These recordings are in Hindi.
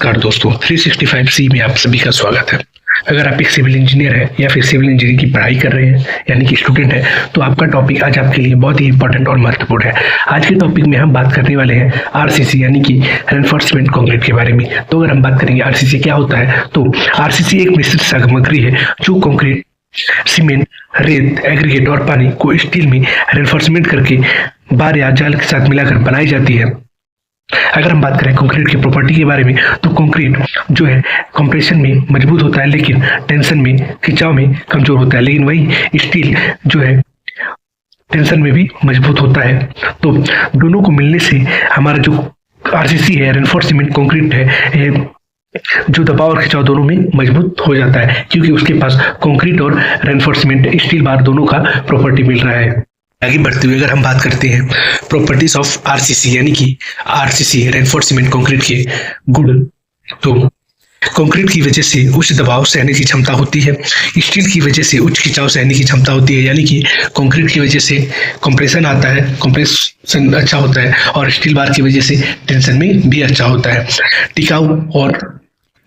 नमस्कार दोस्तों, 365C में आप सभी का स्वागत है। अगर आप एक सिविल इंजीनियर हैं या फिर सिविल इंजीनियरिंग की पढ़ाई कर रहे हैं यानी कि स्टूडेंट है, तो आपका टॉपिक आज आपके लिए बहुत ही इंपॉर्टेंट और महत्वपूर्ण है। आज के टॉपिक में हम बात करने वाले हैं आरसीसी यानी कि रेनफोर्समेंट कंक्रीट के बारे में। तो अगर हम बात करेंगे आरसीसी क्या होता है, तो आरसीसी एक मिश्रित सामग्री है जो कंक्रीट, सीमेंट, रेत, एग्रीगेट और पानी को स्टील में रेनफोर्समेंट करके बार या जाल के साथ मिलाकर बनाई जाती है। अगर हम बात करें कंक्रीट की प्रॉपर्टी के बारे में, तो कंक्रीट जो है कंप्रेशन में मजबूत होता है लेकिन टेंशन में, खिंचाव में कमजोर होता है। लेकिन वही स्टील जो है टेंशन में भी मजबूत होता है। तो दोनों को मिलने से हमारा जो आरसीसी है, रेनफोर्समेंट कंक्रीट है, जो दबाव और खिंचाव दोनों में मजबूत हो जाता है, क्योंकि उसके पास कंक्रीट और रेनफोर्समेंट स्टील बार दोनों का प्रॉपर्टी मिल रहा है। आगे बढ़ते हुए अगर हम बात करते हैं प्रॉपर्टीज ऑफ आरसीसी यानी कि आरसीसी रेनफोर्समेंट कंक्रीट के गुण, तो कंक्रीट की वजह से उच्च दबाव सहने की क्षमता होती है, स्टील की वजह से उच्च खिंचाव सहने की क्षमता होती है। यानी कि कंक्रीट की वजह से कंप्रेशन आता है, कंप्रेशन अच्छा होता है, और स्टील बार की वजह से टेंशन में भी अच्छा होता है। टिकाऊ और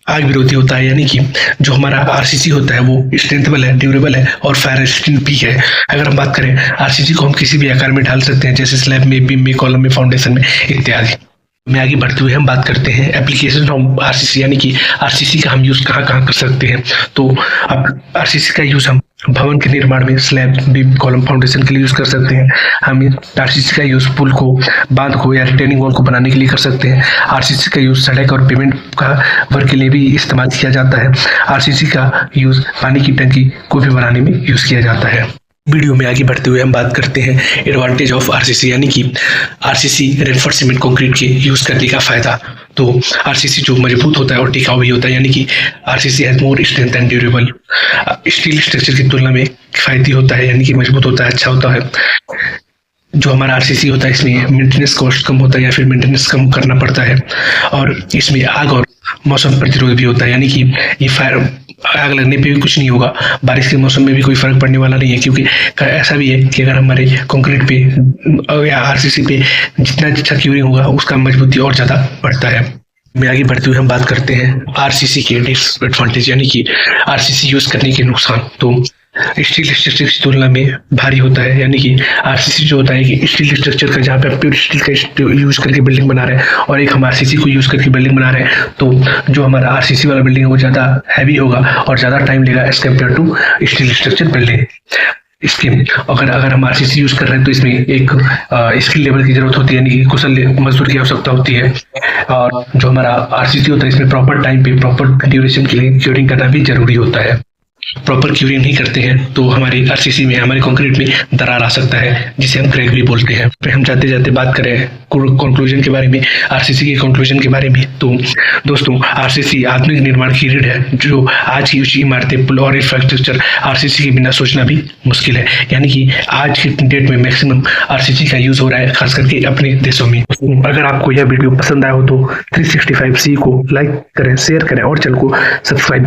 आग विरोधी होता है, यानी कि जो हमारा आरसीसी होता है वो स्ट्रेंथेबल है, ड्यूरेबल है और फायर रेजिस्टेंट भी है। अगर हम बात करें आरसीसी को हम किसी भी आकार में ढाल सकते हैं, जैसे स्लैब में, बीम में, कॉलम में, फाउंडेशन में इत्यादि। में आगे बढ़ते हुए हम बात करते हैं एप्लीकेशन ऑफ आरसीसी यानी कि आरसीसी का हम यूज कहाँ कहाँ कर सकते हैं। तो अब आरसीसी का यूज हम भवन के निर्माण में, स्लैब, बीम, कॉलम, फाउंडेशन के लिए यूज कर सकते हैं। हम आरसीसी का यूज पुल को, बांध को या रिटेनिंग वॉल को बनाने के लिए कर सकते हैं। आरसीसी का यूज सड़क और पेमेंट का वर्क के लिए भी इस्तेमाल किया जाता है। आरसीसी का यूज पानी की टंकी को भी बनाने में यूज किया जाता है। वीडियो में आगे बढ़ते हुए हम बात करते हैं एडवांटेज ऑफ आरसीसी यानी कि आरसीसी रेनफोर्समेंट कंक्रीट के यूज करने का फायदा। तो आरसीसी जो मजबूत होता है और टिकाऊ भी होता है, यानी कि RCC has more strength and durable. Steel structure की तुलना में किफायती होता है, यानी कि मजबूत होता है, अच्छा होता है। जो हमारा आरसीसी होता है इसमें मेंटेनेंस कॉस्ट कम होता है या फिर मेंटेनेंस कम करना पड़ता है, और इसमें आग और मौसम प्रतिरोध भी होता है, यानी कि ये फायर आग लगने पे भी कुछ नहीं होगा, बारिश के मौसम में भी कोई फर्क पड़ने वाला नहीं है। क्योंकि ऐसा भी है कि अगर हमारे कंक्रीट पे या आरसीसी पे जितना अच्छा क्यूरिंग होगा उसका मजबूती और ज्यादा बढ़ता है। में आगे बढ़ते हुए हम बात करते हैं आरसीसी के डिसएडवांटेज यानी कि आरसीसी यूज करने के नुकसान। तो स्टील स्ट्रक्चर की तुलना में भारी होता है, यानी कि आरसीसी जो होता है कि स्टील स्ट्रक्चर का, जहाँ पे आप प्योर स्टील का यूज करके बिल्डिंग बना रहे हैं और एक हम आरसीसी को यूज करके बिल्डिंग बना रहे हैं, तो जो हमारा आरसीसी वाला बिल्डिंग है वो ज्यादा हैवी होगा और ज्यादा टाइम लेगा as compare to steel structure building. इसके अगर हम आरसीसी यूज कर रहे हैं तो इसमें एक स्किल लेवल की जरूरत होती है, यानी कि कुशल मजदूर की आवश्यकता होती है। और जो हमारा आरसीसी होता है इसमें प्रॉपर टाइम पे, प्रॉपर ड्यूरेशन के लिए क्यूरिंग करना भी जरूरी होता है। प्रॉपर क्यूरिंग नहीं करते हैं तो हमारे आरसीसी में, हमारे कंक्रीट में दरार आ सकता है, जिसे हम क्रैक भी बोलते हैं। फिर हम जाते जाते बात करें कंक्लूजन के बारे में, आरसीसी के कंक्लूजन के बारे में, तो दोस्तों आरसीसी आधुनिक निर्माण की रीढ़ है। जो आज की ऊंची इमारतें, पुल और इंफ्रास्ट्रक्चर आरसीसी के बिना सोचना भी मुश्किल है। यानी कि आज की डेट में मैक्सिमम आरसीसी का यूज हो रहा है, खास करके अपने देशों में। अगर आपको यह वीडियो पसंद आया हो तो 365C को लाइक करें, शेयर करें और चैनल को सब्सक्राइब